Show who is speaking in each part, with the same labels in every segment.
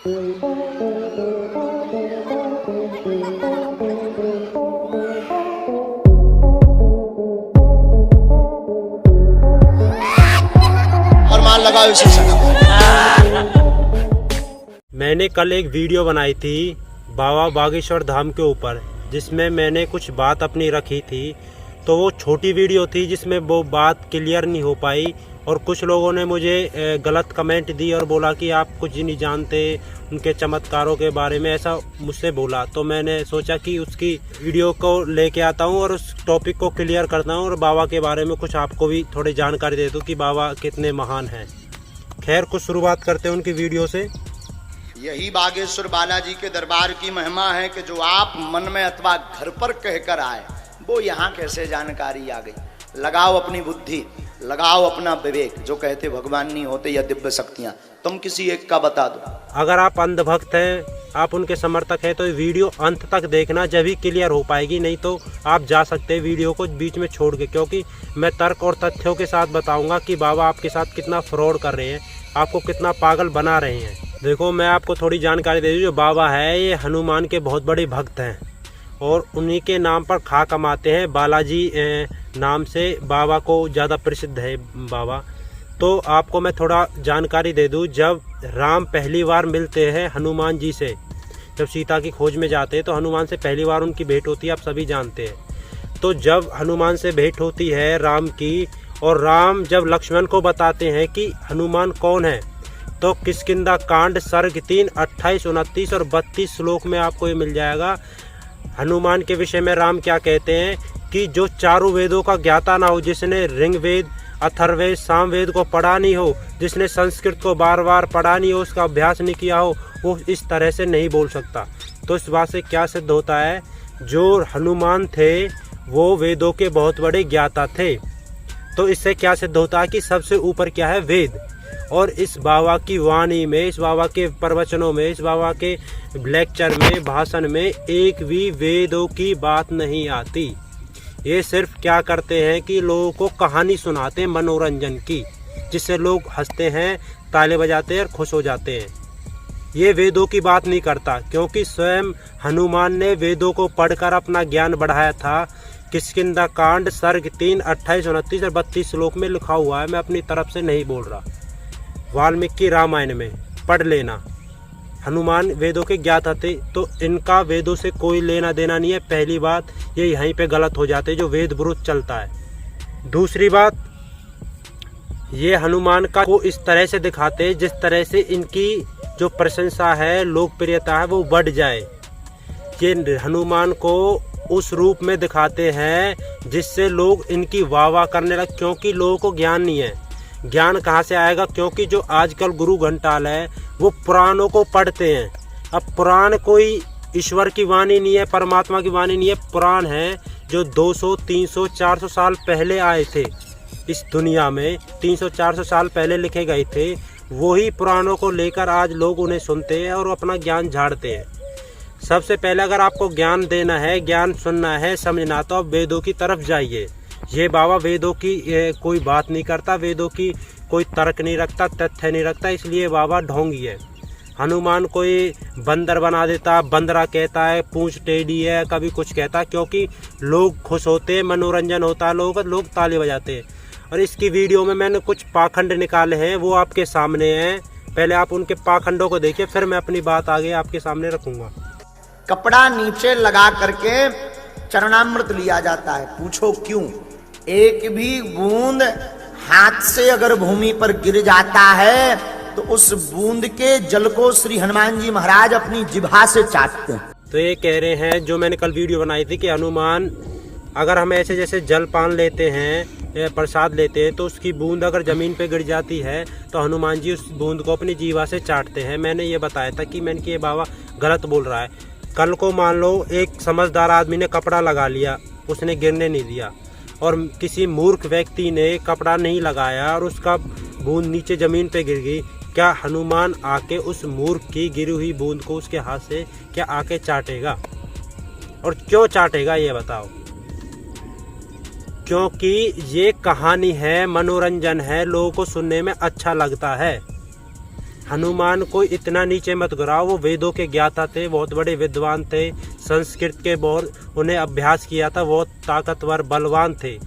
Speaker 1: और मान लगाओ इसे सगा।
Speaker 2: मैंने कल एक वीडियो बनाई थी बाबा बागेश्वर धाम के ऊपर, जिसमें मैंने कुछ बात अपनी रखी थी। तो वो छोटी वीडियो थी जिसमें वो बात क्लियर नहीं हो पाई, और कुछ लोगों ने मुझे गलत कमेंट दी और बोला कि आप कुछ नहीं जानते उनके चमत्कारों के बारे में, ऐसा मुझसे बोला। तो मैंने सोचा कि उसकी वीडियो को लेके आता हूँ और उस टॉपिक को क्लियर करता हूँ और बाबा के बारे में कुछ आपको भी थोड़ी जानकारी दे दूँ कि बाबा कितने महान हैं। खैर, कुछ शुरुआत करते हैं उनकी वीडियो से।
Speaker 1: यही बागेश्वर बालाजी के दरबार की महिमा है कि जो आप मन में अथवा घर पर कहकर आए वो यहाँ कैसे जानकारी आ गई। लगाओ अपनी बुद्धि, लगाओ अपना विवेक। जो कहते भगवान नहीं होते या दिव्य शक्तियाँ, तुम किसी एक का बता दो।
Speaker 2: अगर आप अंधभक्त हैं, आप उनके समर्थक हैं, तो वीडियो अंत तक देखना, जब ही क्लियर हो पाएगी। नहीं तो आप जा सकते हैं वीडियो को बीच में छोड़ के, क्योंकि मैं तर्क और तथ्यों के साथ बताऊंगा कि बाबा आपके साथ कितना फ्रॉड कर रहे हैं, आपको कितना पागल बना रहे हैं। देखो, मैं आपको थोड़ी जानकारी दे दूँ। जो बाबा है ये हनुमान के बहुत बड़े भक्त हैं और उन्हीं के नाम पर खा कमाते हैं। बालाजी नाम से बाबा को ज़्यादा प्रसिद्ध है बाबा। तो आपको मैं थोड़ा जानकारी दे दूं। जब राम पहली बार मिलते हैं हनुमान जी से, जब सीता की खोज में जाते हैं, तो हनुमान से पहली बार उनकी भेंट होती है, आप सभी जानते हैं। तो जब हनुमान से भेंट होती है राम की, और राम जब लक्ष्मण को बताते हैं कि हनुमान कौन है, तो किष्किंधा कांड सर्ग 3, 28, 29 और 32 श्लोक में आपको ये मिल जाएगा। हनुमान के विषय में राम क्या कहते हैं कि जो चारों वेदों का ज्ञाता ना हो, जिसने ऋग्वेद, अथर्ववेद, सामवेद को पढ़ा नहीं हो, जिसने संस्कृत को बार बार पढ़ा नहीं हो, उसका अभ्यास नहीं किया हो, वो इस तरह से नहीं बोल सकता। तो इस बात से क्या सिद्ध होता है, जो हनुमान थे वो वेदों के बहुत बड़े ज्ञाता थे। तो इससे क्या सिद्ध होता है कि सबसे ऊपर क्या है, वेद। और इस बाबा की वाणी में, इस बाबा के प्रवचनों में, इस बाबा के लेक्चर में, भाषण में एक भी वेदों की बात नहीं आती। ये सिर्फ क्या करते हैं कि लोगों को कहानी सुनाते हैं मनोरंजन की, जिससे लोग हंसते हैं, ताले बजाते हैं और खुश हो जाते हैं। ये वेदों की बात नहीं करता, क्योंकि स्वयं हनुमान ने वेदों को पढ़कर अपना ज्ञान बढ़ाया था। किष्किंधा कांड सर्ग 3, 28, 29 और 32 श्लोक में लिखा हुआ है। मैं अपनी तरफ से नहीं बोल रहा। वाल्मीकि रामायण में पढ़ लेना। हनुमान वेदों के ज्ञाता थे, तो इनका वेदों से कोई लेना देना नहीं है। पहली बात, ये यहीं पे गलत हो जाते जो वेद विरुद्ध चलता है। दूसरी बात, ये हनुमान का को इस तरह से दिखाते हैं जिस तरह से इनकी जो प्रशंसा है, लोकप्रियता है, वो बढ़ जाए। ये हनुमान को उस रूप में दिखाते हैं जिससे लोग इनकी वाह वाह करने लगे, क्योंकि लोगों को ज्ञान नहीं है। ज्ञान कहाँ से आएगा, क्योंकि जो आजकल गुरु घंटाल है वो पुराणों को पढ़ते हैं। अब पुराण कोई ईश्वर की वाणी नहीं है, परमात्मा की वाणी नहीं है। पुराण है जो 200, 300, 400 साल पहले आए थे इस दुनिया में, 300, 400 साल पहले लिखे गए थे। वही पुराणों को लेकर आज लोग उन्हें सुनते हैं और अपना ज्ञान झाड़ते हैं। सबसे पहले अगर आपको ज्ञान देना है, ज्ञान सुनना है, समझना, तो आप वेदों की तरफ जाइए। ये बाबा वेदों की कोई बात नहीं करता, वेदों की कोई तर्क नहीं रखता, तथ्य नहीं रखता, इसलिए बाबा ढोंगी है। हनुमान कोई बंदर बना देता, बंदरा कहता है, पूंछ टेढ़ी है, कभी कुछ कहता, क्योंकि लोग खुश होते हैं, मनोरंजन होता है लोगों का, लोग ताली बजाते हैं। और इसकी वीडियो में मैंने कुछ पाखंड निकाले हैं, वो आपके सामने हैं। पहले आप उनके पाखंडों को देखिए, फिर मैं अपनी बात आगे आपके सामने रखूंगा।
Speaker 1: कपड़ा नीचे लगा करके चरणामृत लिया जाता है। पूछो क्यों? एक भी बूंद हाथ से अगर भूमि पर गिर जाता है तो उस बूंद के जल को श्री हनुमान जी महाराज अपनी जिह्वा से चाटते हैं।
Speaker 2: तो ये कह रहे हैं, जो मैंने कल वीडियो बनाई थी, कि हनुमान, अगर हम ऐसे जैसे जल पान लेते हैं, प्रसाद लेते हैं, तो उसकी बूंद अगर जमीन पे गिर जाती है तो हनुमान जी उस बूंद को अपनी जीवा से चाटते हैं। मैंने ये बताया था कि मैंने कि ये बाबा गलत बोल रहा है। कल को मान लो एक समझदार आदमी ने कपड़ा लगा लिया, उसने गिरने नहीं दिया, और किसी मूर्ख व्यक्ति ने कपड़ा नहीं लगाया और उसका बूंद नीचे ज़मीन पे गिर गई, क्या हनुमान आके उस मूर्ख की गिरी हुई बूंद को उसके हाथ से क्या आके चाटेगा? और क्यों चाटेगा ये बताओ? क्योंकि ये कहानी है, मनोरंजन है, लोगों को सुनने में अच्छा लगता है। हनुमान को इतना नीचे मत गिराओ। वो वेदों के ज्ञाता थे, बहुत बड़े विद्वान थे, संस्कृत के बहुत उन्हें अभ्यास किया था, बहुत ताकतवर बलवान थे।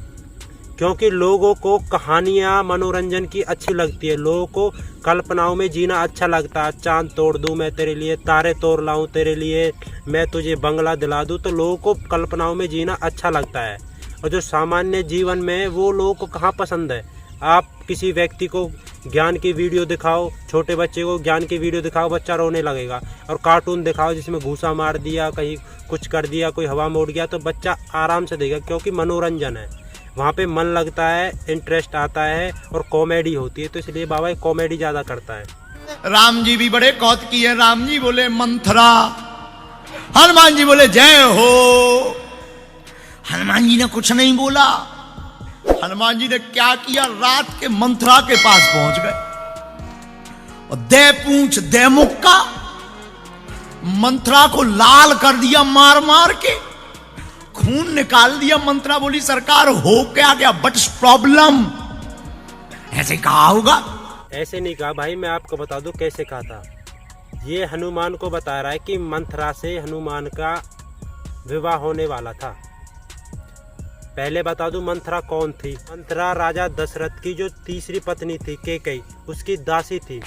Speaker 2: क्योंकि लोगों को कहानियाँ मनोरंजन की अच्छी लगती है, लोगों को कल्पनाओं में जीना अच्छा लगता है। चांद तोड़ दूं मैं तेरे लिए, तारे तोड़ लाऊं तेरे लिए, मैं तुझे बंगला दिला दूं, तो लोगों को कल्पनाओं में जीना अच्छा लगता है। और जो सामान्य जीवन में वो लोगों को कहाँ पसंद है। आप किसी व्यक्ति को ज्ञान की वीडियो दिखाओ, छोटे बच्चे को ज्ञान की वीडियो दिखाओ, बच्चा रोने लगेगा। और कार्टून दिखाओ जिसमें घूसा मार दिया, कहीं कुछ कर दिया, कोई हवा में उड़ गया, तो बच्चा आराम से देगा, क्योंकि मनोरंजन है, वहाँ पे मन लगता है, इंटरेस्ट आता है और कॉमेडी होती है। तो इसलिए बाबा कॉमेडी ज़्यादा करता है।
Speaker 3: राम जी भी बड़े कौतुकी है। राम जी बोले मंथरा, हनुमान जी बोले जय हो। हनुमान जी ने कुछ नहीं बोला। हनुमान जी ने क्या किया, रात के मंथरा के पास पहुंच गए और दे पूंछ दे मुक्का मंथरा को लाल कर दिया, मार मार के खून निकाल दिया। मंथरा बोली सरकार हो क्या गया, व्हाट्स प्रॉब्लम, ऐसे कहा होगा।
Speaker 2: ऐसे नहीं कहा भाई, मैं आपको बता दूं कैसे कहा था। ये हनुमान को बता रहा है कि मंथरा से हनुमान का विवाह होने वाला था। पहले बता दूं मंथरा कौन थी। मंथरा राजा दशरथ की जो तीसरी पत्नी थी कैकेयी, उसकी दासी थी।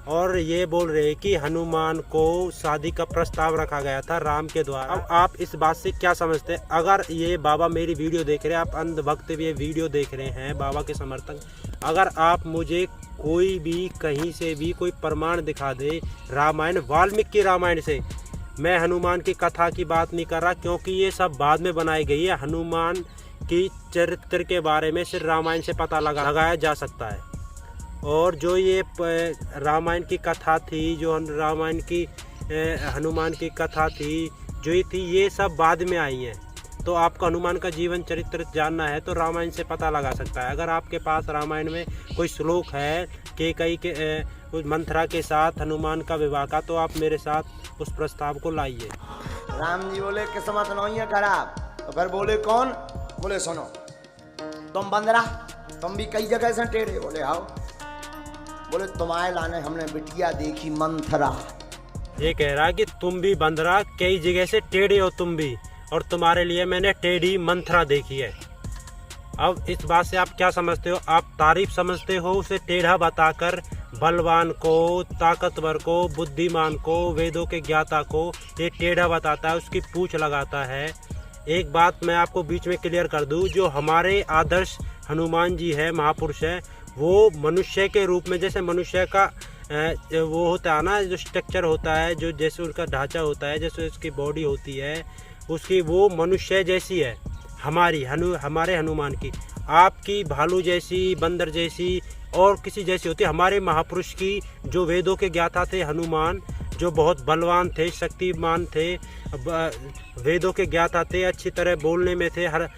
Speaker 2: और ये बोल रहे कि हनुमान को शादी का प्रस्ताव रखा गया था राम के द्वारा। अब आप इस बात से क्या समझते हैं? अगर ये बाबा मेरी वीडियो देख रहे हैं, आप अंधभक्त भी ये वीडियो देख रहे हैं, बाबा के समर्थक, अगर आप मुझे कोई भी कहीं से भी कोई प्रमाण दिखा दे रामायण, वाल्मीकि रामायण से, मैं हनुमान की कथा की बात नहीं कर रहा, क्योंकि ये सब बाद में बनाई गई है। हनुमान की चरित्र के बारे में सिर्फ रामायण से पता लगाया जा सकता है। और जो ये रामायण की कथा थी, जो रामायण की हनुमान की कथा थी, जो ये थी, ये सब बाद में आई हैं। तो आपको हनुमान का जीवन चरित्र जानना है तो रामायण से पता लगा सकता है। अगर आपके पास रामायण में कोई श्लोक है कैकेयी के मंथरा के साथ हनुमान का विवाह का, तो आप मेरे साथ उस प्रस्ताव को लाइए।
Speaker 1: राम जी बोले किस्मत नहीं है खराब। तो फिर बोले कौन? बोले सुनो, तुम बंदरा, तुम भी कई जगह से टेढ़े। बोले आओ। बोले तुम्हारे लाने हमने बिटिया देखी मंथरा।
Speaker 2: ये कह रहा है कि तुम भी बंदरा, कई जगह से टेढ़े हो तुम भी, और तुम्हारे लिए मैंने टेढ़ी मंथरा देखी है। अब इस बात से आप क्या समझते हो? आप तारीफ समझते हो उसे टेढ़ा बताकर। बलवान को, ताकतवर को, बुद्धिमान को, वेदों के ज्ञाता को ये टेढ़ा बताता है, उसकी पूछ लगाता है। एक बात मैं आपको बीच में क्लियर कर दूं, जो हमारे आदर्श हनुमान जी है, महापुरुष है, वो मनुष्य के रूप में, जैसे मनुष्य का वो होता है ना, जो स्ट्रक्चर होता है, जो जैसे उसका ढांचा होता है, जैसे उसकी बॉडी होती है, उसकी वो मनुष्य जैसी है। हमारे हनुमान की, आपकी भालू जैसी, बंदर जैसी और किसी जैसी होती है। हमारे महापुरुष की, जो वेदों के ज्ञाता थे हनुमान, जो बहुत बलवान थे, शक्तिमान थे, वेदों के ज्ञाता थे, अच्छी तरह बोलने में थे, हर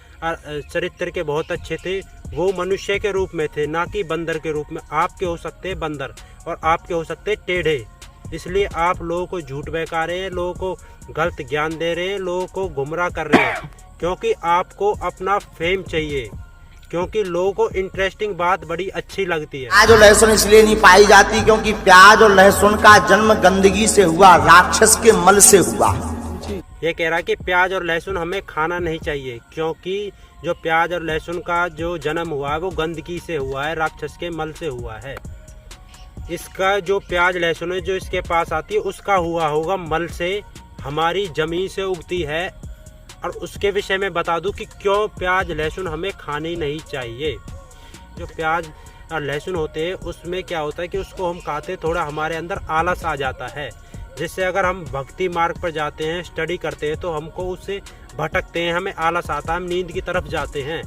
Speaker 2: चरित्र के बहुत अच्छे थे, वो मनुष्य के रूप में थे, ना कि बंदर के रूप में। आपके हो सकते हैं बंदर और आपके हो सकते हैं टेढ़े। इसलिए आप लोगों को झूठ बहका रहे हैं, लोगों को गलत ज्ञान दे रहे हैं, लोगों को गुमराह कर रहे हैं, क्योंकि आपको अपना फेम चाहिए, क्योंकि लोगों को इंटरेस्टिंग बात बड़ी अच्छी लगती है।
Speaker 1: प्याज और लहसुन इसलिए नहीं पाई जाती क्योंकि प्याज और लहसुन का जन्म गंदगी से हुआ, राक्षस के मल से हुआ।
Speaker 2: ये कह रहा है कि प्याज और लहसुन हमें खाना नहीं चाहिए, क्योंकि जो प्याज और लहसुन का जो जन्म हुआ है वो गंदगी से हुआ है, राक्षस के मल से हुआ है। इसका जो प्याज लहसुन है जो इसके पास आती है, उसका हुआ होगा मल से, हमारी जमीन से उगती है। और उसके विषय में बता दूं कि क्यों प्याज लहसुन हमें खानी नहीं चाहिए। जो प्याज और लहसुन होते हैं उसमें क्या होता है कि उसको हम खाते थोड़ा हमारे अंदर आलस आ जाता है, जिससे अगर हम भक्ति मार्ग पर जाते हैं, स्टडी करते हैं, तो हमको उससे भटकते हैं, हमें आलस आता है, हम नींद की तरफ जाते हैं।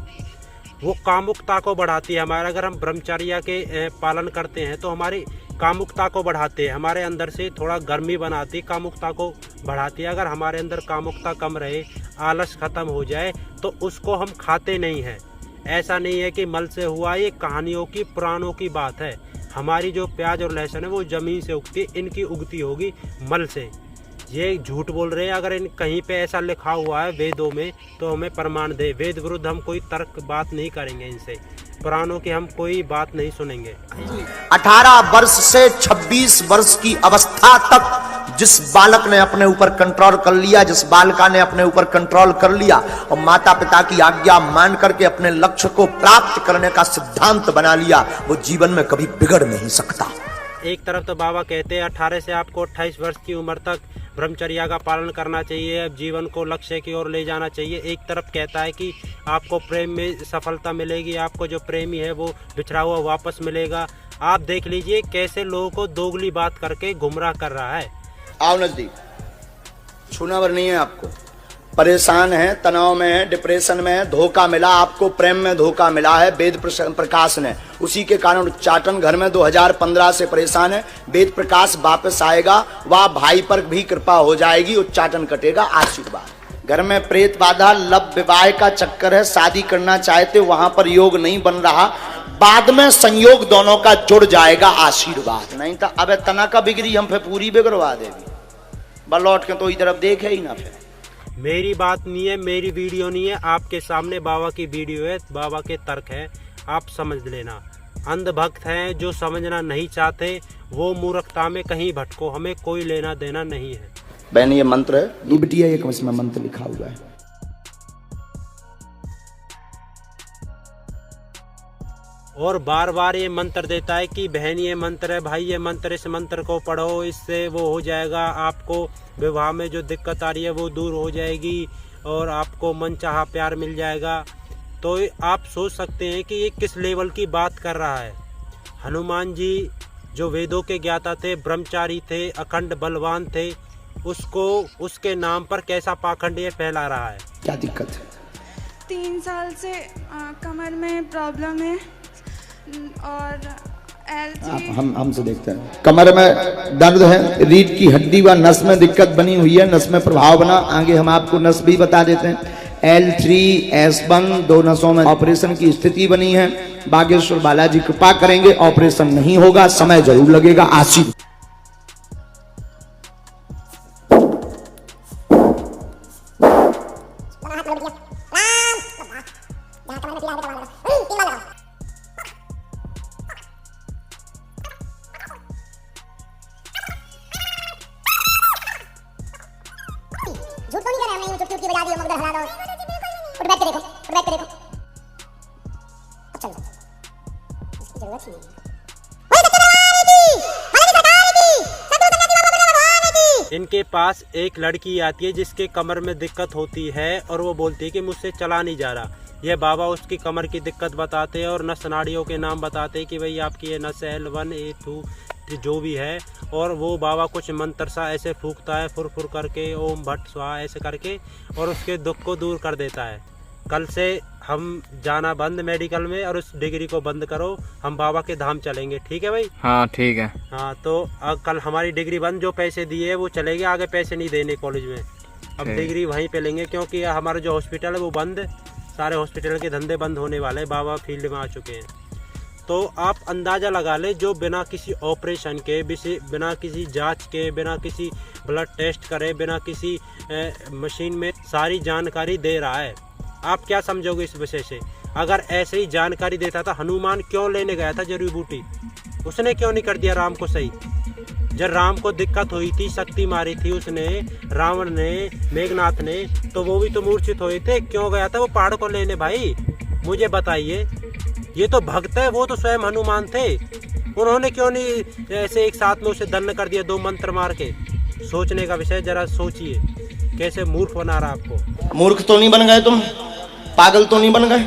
Speaker 2: वो कामुकता को बढ़ाती है हमारे। अगर हम ब्रह्मचर्या के पालन करते हैं तो हमारी कामुकता को बढ़ाते हैं, हमारे अंदर से थोड़ा गर्मी बनाती, कामुकता को बढ़ाती है। अगर हमारे अंदर कामुकता कम रहे, आलस खत्म हो जाए, तो उसको हम खाते नहीं हैं। ऐसा नहीं है कि मल से हुआ, ये कहानियों की, पुराणों की बात है। हमारी जो प्याज और लहसुन है वो ज़मीन से उगती है, इनकी उगती होगी मल से। ये झूठ बोल रहे हैं। अगर इन कहीं पे ऐसा लिखा हुआ है वेदों में तो हमें प्रमाण दे। वेद विरुद्ध हम कोई तर्क बात नहीं करेंगे इनसे। पुराणों की हम कोई बात नहीं सुनेंगे।
Speaker 1: 18 वर्ष से 26 वर्ष की अवस्था तक जिस बालक ने अपने ऊपर कंट्रोल कर लिया, जिस बालिका ने अपने ऊपर कंट्रोल कर लिया और माता पिता की आज्ञा मान करके अपने लक्ष्य को प्राप्त करने का सिद्धांत बना लिया, वो जीवन में कभी बिगड़ नहीं सकता।
Speaker 2: एक तरफ तो बाबा कहते हैं 18 से आपको 28 वर्ष की उम्र तक ब्रह्मचर्या का पालन करना चाहिए, जीवन को लक्ष्य की ओर ले जाना चाहिए। एक तरफ कहता है कि आपको प्रेम में सफलता मिलेगी, आपको जो प्रेमी है वो बिछड़ा हुआ वापस मिलेगा। आप देख लीजिए कैसे लोगों को दोगली बात करके गुमराह कर रहा है।
Speaker 3: आओ नजदीक, छूना भर नहीं है आपको। परेशान है, तनाव में है, डिप्रेशन में है, धोखा मिला आपको, प्रेम में धोखा मिला है वेद प्रकाश ने, उसी के कारण उच्चाटन घर में 2015 से परेशान है। वेद प्रकाश वापस आएगा, वह भाई पर भी कृपा हो जाएगी, उच्चाटन कटेगा, आशीर्वाद। घर में प्रेत बाधा, लव विवाह का चक्कर है, शादी करना चाहते वहां पर योग नहीं बन रहा, बाद में संयोग दोनों का जुड़ जाएगा, आशीर्वाद। नहीं तो अब तना का बिगड़ी हम फिर पूरी बिगड़वा देगी, बस लौट के तो इधर देखे ही ना। फिर
Speaker 2: मेरी बात नहीं है, मेरी वीडियो नहीं है, आपके सामने बाबा की वीडियो है, बाबा के तर्क है, आप समझ लेना। अंधभक्त हैं जो समझना नहीं चाहते, वो मूर्खता में कहीं भटको, हमें कोई लेना देना नहीं है।
Speaker 3: बहन ये मंत्र है, ये बिटिया एक इसमें मंत्र लिखा हुआ है।
Speaker 2: और बार बार ये मंत्र देता है कि बहन ये मंत्र है, भाई ये मंत्र, इस मंत्र को पढ़ो, इससे वो हो जाएगा, आपको विवाह में जो दिक्कत आ रही है वो दूर हो जाएगी और आपको मनचाहा प्यार मिल जाएगा। तो आप सोच सकते हैं कि ये किस लेवल की बात कर रहा है। हनुमान जी जो वेदों के ज्ञाता थे, ब्रह्मचारी थे, अखंड बलवान थे, उसको उसके नाम पर कैसा पाखंड ये फैला रहा है।
Speaker 3: क्या दिक्कत है?
Speaker 4: 3 साल से कमर में प्रॉब्लम है और
Speaker 3: हमसे देखते हैं। कमर में दर्द है, रीढ़ की हड्डी व नस में दिक्कत बनी हुई है, नस में प्रभाव बना, आगे हम आपको नस भी बता देते हैं। L3S1 2 नसों में ऑपरेशन की स्थिति बनी है, बागेश्वर बालाजी कृपा करेंगे, ऑपरेशन नहीं होगा, समय जरूर लगेगा, आशीर्वाद।
Speaker 5: झूठ तो नहीं कर रहे हैं, चुटकी चुटकी बजा दी, मगदर हरा दो, उठ बैठ के देखो, उठ बैठ के देखो। अच्छा इसकी जरूरत ही नहीं है।
Speaker 2: इनके पास एक लड़की आती है जिसके कमर में दिक्कत होती है और वो बोलती है कि मुझसे चला नहीं जा रहा। ये बाबा उसकी कमर की दिक्कत बताते हैं और नस नाड़ियों के नाम बताते हैं कि भाई आपकी ये नस L1 A2 जो भी है, और वो बाबा कुछ मंत्र सा ऐसे फूकता है फुर फुर करके, ओम भट्ट स्वाहा ऐसे करके, और उसके दुख को दूर कर देता है। कल से हम जाना बंद मेडिकल में और उस डिग्री को बंद करो, हम बाबा के धाम चलेंगे, ठीक है भाई?
Speaker 6: हाँ ठीक है।
Speaker 2: हाँ तो कल हमारी डिग्री बंद, जो पैसे दिए वो चलेंगे, आगे पैसे नहीं देने कॉलेज में, अब डिग्री वहीं पे लेंगे, क्योंकि हमारा जो हॉस्पिटल है वो बंद, सारे हॉस्पिटल के धंधे बंद होने वाले हैं, बाबा फील्ड में आ चुके हैं। तो आप अंदाज़ा लगा ले, जो बिना किसी ऑपरेशन के, बिना किसी जांच के, बिना किसी ब्लड टेस्ट करे, बिना किसी मशीन में सारी जानकारी दे रहा है, आप क्या समझोगे इस विषय से? अगर ऐसे ही जानकारी देता था, हनुमान क्यों लेने गया था जड़ी बूटी? उसने क्यों नहीं कर दिया राम को सही? जब राम को दिक्कत हुई थी, शक्ति मारी थी उसने, रावण ने, मेघनाथ ने, तो वो भी तो मूर्छित हुए थे, क्यों गया था वो पहाड़ को लेने? भाई मुझे बताइए, ये तो भक्त है, वो तो स्वयं हनुमान थे, उन्होंने क्यों नहीं ऐसे एक साथ में उसे दंड कर दिया 2 मंत्र मार के? सोचने का विषय, जरा सोचिए कैसे मूर्ख बना रहा आपको।
Speaker 3: मूर्ख तो नहीं बन गए तुम, पागल तो नहीं बन गए?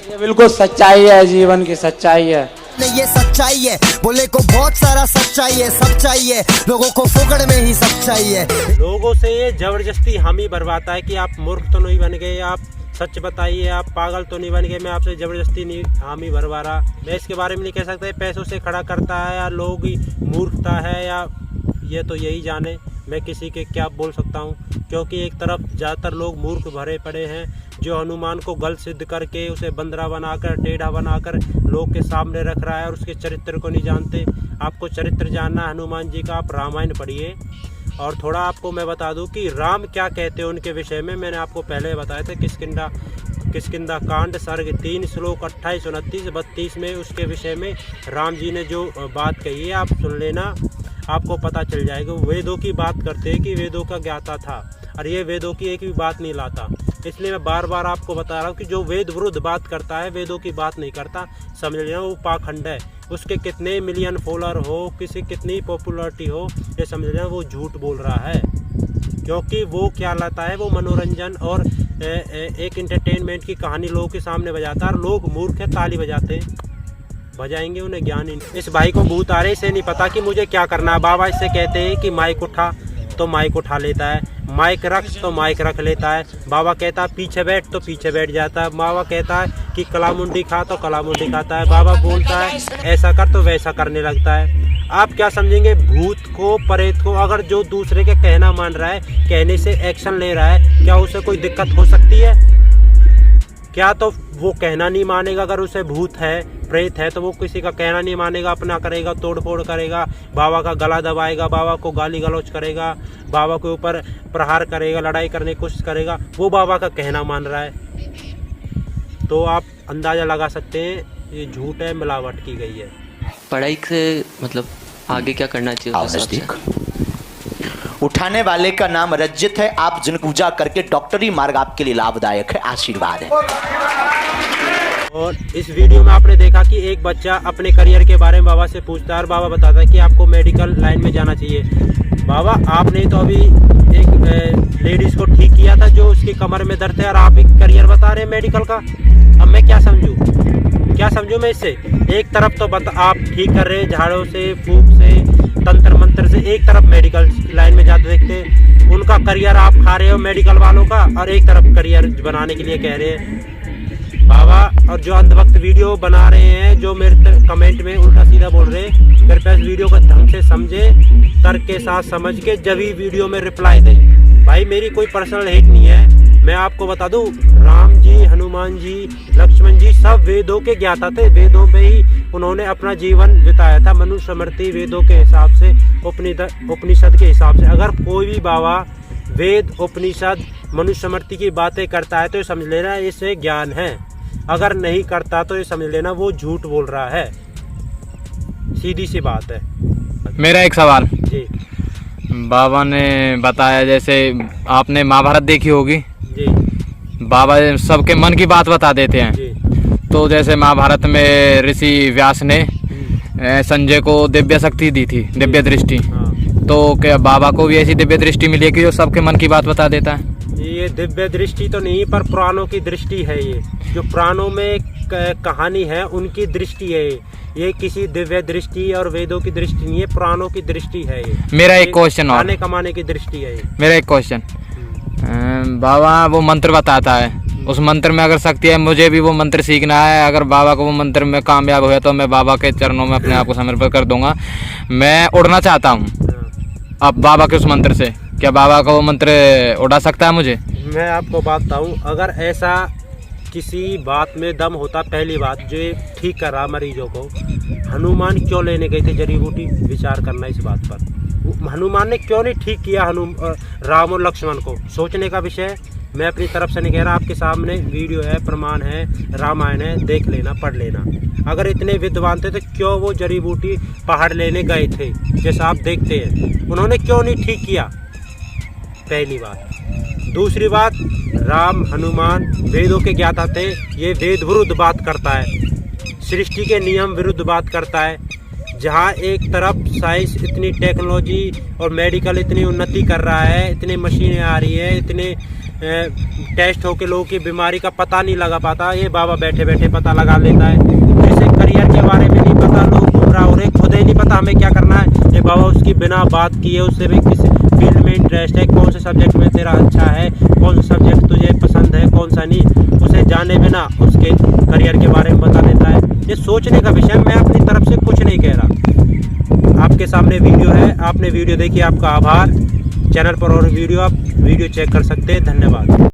Speaker 6: ये बिल्कुल सच्चाई है, जीवन की सच्चाई है।
Speaker 7: ये सच्चाई है, बोले को बहुत सारा सच्चाई है, सब चाहिए लोगों को फोकड़ में ही सब चाहिए।
Speaker 2: लोगों से ये जबरदस्ती हामी भरवाता है कि आप मूर्ख तो नहीं बन गए, आप सच बताइए, आप पागल तो नहीं बन गए, मैं आपसे जबरदस्ती नहीं हामी भरवा रहा। मैं इसके बारे में नहीं कह सकता पैसों से खड़ा करता है या लोग ही मूर्खता है, या ये तो यही जाने, मैं किसी के क्या बोल सकता हूँ। क्योंकि एक तरफ ज़्यादातर लोग मूर्ख भरे पड़े हैं, जो हनुमान को गलत सिद्ध करके उसे बंदरा बनाकर, टेढ़ा बनाकर लोग के सामने रख रहा है और उसके चरित्र को नहीं जानते। आपको चरित्र जानना हनुमान जी का, आप रामायण पढ़िए। और थोड़ा आपको मैं बता दूं कि राम क्या कहते हैं उनके विषय में, मैंने आपको पहले बताया था, किष्किंधा किष्किंधा कांड सर्ग 3 श्लोक 28, 29, 32 में उसके विषय में राम जी ने जो बात कही है, आप सुन लेना, आपको पता चल जाएगा। वेदों की बात करते हैं कि वेदों का ज्ञाता था, और ये वेदों की एक भी बात नहीं लाता। इसलिए मैं बार बार आपको बता रहा हूँ कि जो वेद विरुद्ध बात करता है, वेदों की बात नहीं करता, समझ लेना वो पाखंड है। उसके कितने मिलियन फॉलोअर हो, किसी कितनी पॉपुलरिटी हो, ये समझ लेना वो झूठ बोल रहा है। क्योंकि वो क्या लाता है, वो मनोरंजन और एक एंटरटेनमेंट की कहानी लोगों के सामने बजाता है, और लोग मूर्ख है, ताली बजाते हैं, बजाएंगे, उन्हें ज्ञान ही नहीं। इस भाई को भूत आ रहे, इसे नहीं पता कि मुझे क्या करना है। बाबा इससे कहते हैं कि माइक उठा तो माइक उठा लेता है, माइक रख तो माइक रख लेता है। बाबा कहता है पीछे बैठ तो पीछे बैठ जाता है। बाबा कहता है कि कलामुंडी खा तो कलामुंडी खाता है। बाबा बोलता है ऐसा कर तो वैसा करने लगता है। आप क्या समझेंगे भूत को, प्रेत को? अगर जो दूसरे के कहना मान रहा है, कहने से एक्शन ले रहा है, क्या उसे कोई दिक्कत हो सकती है? क्या तो वो कहना नहीं मानेगा? अगर उसे भूत है, प्रेत है, तो वो किसी का कहना नहीं मानेगा, अपना करेगा, तोड़ फोड़ करेगा, बाबा का गला दबाएगा, बाबा को गाली गलौज करेगा, बाबा के ऊपर प्रहार करेगा, लड़ाई करने की कोशिश करेगा। वो बाबा का कहना मान रहा है। तो आप अंदाजा लगा सकते हैं ये झूठ है, मिलावट की गई है।
Speaker 8: पढ़ाई से मतलब आगे क्या करना चाहिए?
Speaker 1: उठाने वाले का नाम रज्जित है। आप जिन पूजा करके डॉक्टरी मार्ग आपके लिए लाभदायक है, आशीर्वाद है।
Speaker 2: और इस वीडियो में आपने देखा कि एक बच्चा अपने करियर के बारे में बाबा से पूछता है, और बाबा बताता है कि आपको मेडिकल लाइन में जाना चाहिए। बाबा आपने तो अभी एक लेडीज को ठीक किया था जो उसकी कमर में दर्द है, और आप एक करियर बता रहे हैं मेडिकल का। अब मैं क्या समझूं? क्या समझूं मैं इससे? एक तरफ तो आप ठीक कर रहे हैं झाड़ों से, फूक से, तंत्र मंत्र से, एक तरफ मेडिकल लाइन में जाते देखते उनका करियर आप खा रहे हो मेडिकल वालों का, और एक तरफ करियर बनाने के लिए कह रहे हैं बाबा। और जो अंधभक्त वीडियो बना रहे हैं, जो मेरे कमेंट में उल्टा सीधा बोल रहे हैं, कृपया इस वीडियो को ढंग से समझे, तर्क के साथ समझ के जब ही वीडियो में रिप्लाई दें। भाई मेरी कोई पर्सनल हेट नहीं है। मैं आपको बता दूं, राम जी, हनुमान जी, लक्ष्मण जी सब वेदों के ज्ञाता थे। वेदों में ही उन्होंने अपना जीवन बिताया था, मनुस्मृति वेदों के हिसाब से, उपनिषद के हिसाब से। अगर कोई भी बाबा वेद, उपनिषद, मनुस्मृति की बातें करता है तो ये समझ लेना इसे ज्ञान है। अगर नहीं करता तो ये समझ लेना वो झूठ बोल रहा है। सीधी सी बात है।
Speaker 6: मेरा एक सवाल
Speaker 2: जी।
Speaker 6: बाबा ने बताया, जैसे आपने महाभारत देखी होगी
Speaker 2: जी।
Speaker 6: बाबा सबके मन की बात बता देते हैं
Speaker 2: जी।
Speaker 6: तो जैसे महाभारत में ऋषि व्यास ने संजय को दिव्य शक्ति दी थी, दिव्य दृष्टि। तो क्या बाबा को भी ऐसी दिव्य दृष्टि मिली है कि जो सबके मन की बात बता देता है?
Speaker 2: ये दिव्य दृष्टि तो नहीं, पर प्राणों की दृष्टि है। ये जो प्राणों में कहानी है उनकी दृष्टि है। ये किसी दिव्य दृष्टि और वेदों की दृष्टि नहीं है, प्राणों की दृष्टि है ये।
Speaker 6: मेरा एक क्वेश्चन और,
Speaker 2: खाने कमाने की दृष्टि है ये।
Speaker 6: मेरा एक क्वेश्चन, बाबा वो मंत्र बताता है, उस मंत्र में अगर शक्ति है, मुझे भी वो मंत्र सीखना है। अगर बाबा को वो मंत्र में कामयाब हुआ तो मैं बाबा के चरणों में अपने आप को समर्पित कर दूंगा। मैं उड़ना चाहता हूँ अब बाबा के उस मंत्र से, क्या बाबा का वो मंत्र उड़ा सकता है मुझे?
Speaker 2: मैं आपको बात बताऊँ, अगर ऐसा किसी बात में दम होता, पहली बात जो ठीक कर रहा मरीजों को, हनुमान क्यों लेने गए थे जड़ी बूटी? विचार करना इस बात पर। हनुमान ने क्यों नहीं ठीक किया राम और लक्ष्मण को? सोचने का विषय। मैं अपनी तरफ से नहीं कह रहा, आपके सामने वीडियो है, प्रमाण है, रामायण है, देख लेना, पढ़ लेना। अगर इतने विद्वान थे तो क्यों वो जड़ी बूटी पहाड़ लेने गए थे? जैसा आप देखते हैं, उन्होंने क्यों नहीं ठीक किया? पहली बात। दूसरी बात, राम, हनुमान वेदों के ज्ञाता थे। ये वेद विरुद्ध बात करता है, सृष्टि के नियम विरुद्ध बात करता है। जहाँ एक तरफ साइंस इतनी, टेक्नोलॉजी और मेडिकल इतनी उन्नति कर रहा है, इतनी मशीनें आ रही है, इतने टेस्ट होकर लोगों की बीमारी का पता नहीं लगा पाता, ये बाबा बैठे बैठे पता लगा लेता है। जैसे करियर के बारे में नहीं पता, लोग गुमराह हो रहे, खुद ही नहीं पता हमें क्या करना है, ये बाबा उसकी बिना बात किए, उससे भी किस फील्ड में इंटरेस्ट है, कौन से सब्जेक्ट में तेरा अच्छा है, कौन सा सब्जेक्ट तुझे पसंद है, कौन सा नहीं, उसे जाने बिना उसके करियर के बारे में बता देता है। ये सोचने का विषय। मैं अपनी तरफ से कुछ नहीं कह रहा। आपके सामने वीडियो है, आपने वीडियो देखी, आपका आभार। चैनल पर और वीडियो आप वीडियो चेक कर सकते हैं। धन्यवाद।